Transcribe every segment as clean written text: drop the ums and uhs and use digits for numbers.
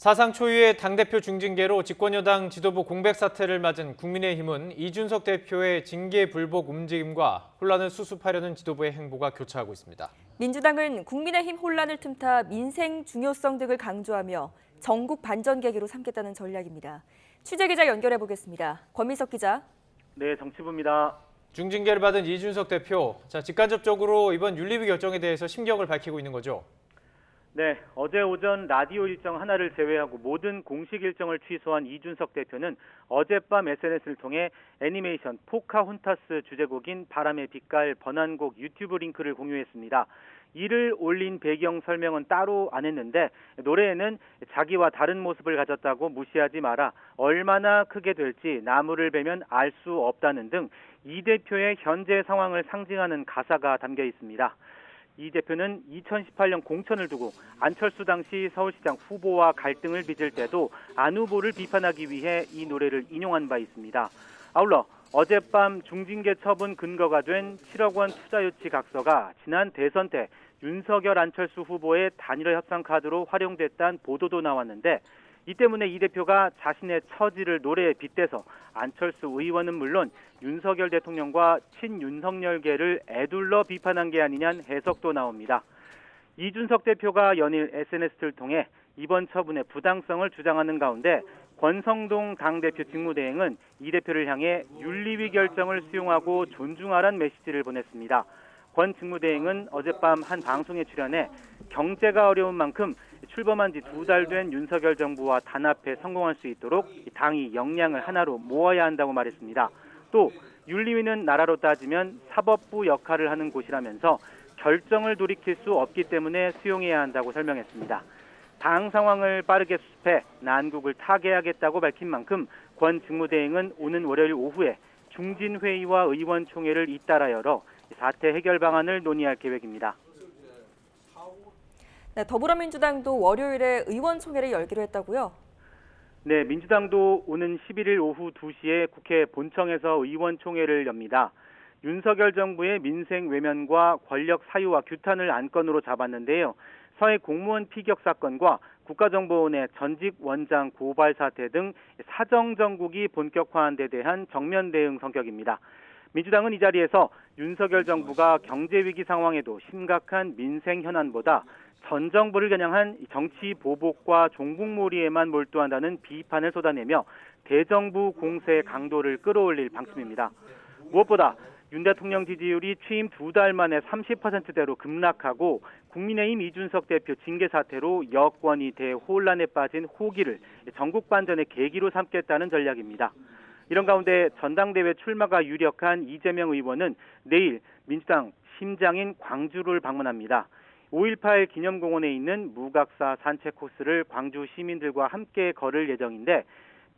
사상 초유의 당대표 중징계로 집권여당 지도부 공백 사태를 맞은 국민의힘은 이준석 대표의 징계 불복 움직임과 혼란을 수습하려는 지도부의 행보가 교차하고 있습니다. 민주당은 국민의힘 혼란을 틈타 민생 중요성 등을 강조하며 전국 반전 계기로 삼겠다는 전략입니다. 취재기자 연결해 보겠습니다. 권민석 기자. 네, 정치부입니다. 중징계를 받은 이준석 대표, 직간접적으로 이번 윤리위 결정에 대해서 심경을 밝히고 있는 거죠? 네, 어제 오전 라디오 일정 하나를 제외하고 모든 공식 일정을 취소한 이준석 대표는 어젯밤 SNS를 통해 애니메이션 포카혼타스 주제곡인 바람의 빛깔 번안곡 유튜브 링크를 공유했습니다. 이를 올린 배경 설명은 따로 안 했는데 노래에는 자기와 다른 모습을 가졌다고 무시하지 마라, 얼마나 크게 될지 나무를 베면 알 수 없다는 등 이 대표의 현재 상황을 상징하는 가사가 담겨 있습니다. 이 대표는 2018년 공천을 두고 안철수 당시 서울시장 후보와 갈등을 빚을 때도 안 후보를 비판하기 위해 이 노래를 인용한 바 있습니다. 아울러 어젯밤 중징계 처분 근거가 된 7억 원 투자유치 각서가 지난 대선 때 윤석열 안철수 후보의 단일화 협상 카드로 활용됐다는 보도도 나왔는데, 이 때문에 이 대표가 자신의 처지를 노래에 빗대서 안철수 의원은 물론 윤석열 대통령과 친윤석열계를 애둘러 비판한 게 아니냐는 해석도 나옵니다. 이준석 대표가 연일 SNS를 통해 이번 처분의 부당성을 주장하는 가운데 권성동 당대표 직무대행은 이 대표를 향해 윤리위 결정을 수용하고 존중하라는 메시지를 보냈습니다. 권 직무대행은 어젯밤 한 방송에 출연해 경제가 어려운 만큼 출범한 지 2달 된 윤석열 정부와 단합에 성공할 수 있도록 당이 역량을 하나로 모아야 한다고 말했습니다. 또 윤리위는 나라로 따지면 사법부 역할을 하는 곳이라면서 결정을 돌이킬 수 없기 때문에 수용해야 한다고 설명했습니다. 당 상황을 빠르게 수습해 난국을 타개하겠다고 밝힌 만큼 권 직무대행은 오는 월요일 오후에 중진회의와 의원총회를 잇따라 열어 사태 해결 방안을 논의할 계획입니다. 네, 더불어민주당도 월요일에 의원총회를 열기로 했다고요? 네, 민주당도 오는 11일 오후 2시에 국회 본청에서 의원총회를 엽니다. 윤석열 정부의 민생 외면과 권력 사유와 규탄을 안건으로 잡았는데요. 서해 공무원 피격 사건과 국가정보원의 전직 원장 고발 사태 등 사정정국이 본격화한 데 대한 정면 대응 성격입니다. 민주당은 이 자리에서 윤석열 정부가 경제위기 상황에도 심각한 민생 현안보다 전 정부를 겨냥한 정치 보복과 종북몰이에만 몰두한다는 비판을 쏟아내며 대정부 공세의 강도를 끌어올릴 방침입니다. 무엇보다 윤 대통령 지지율이 취임 2달 만에 30%대로 급락하고 국민의힘 이준석 대표 징계 사태로 여권이 대혼란에 빠진 호기를 전국 반전의 계기로 삼겠다는 전략입니다. 이런 가운데 전당대회 출마가 유력한 이재명 의원은 내일 민주당 심장인 광주를 방문합니다. 5.18 기념공원에 있는 무각사 산책 코스를 광주 시민들과 함께 걸을 예정인데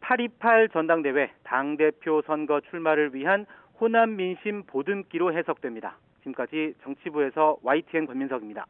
8.28 전당대회 당대표 선거 출마를 위한 호남 민심 보듬기로 해석됩니다. 지금까지 정치부에서 YTN 권민석입니다.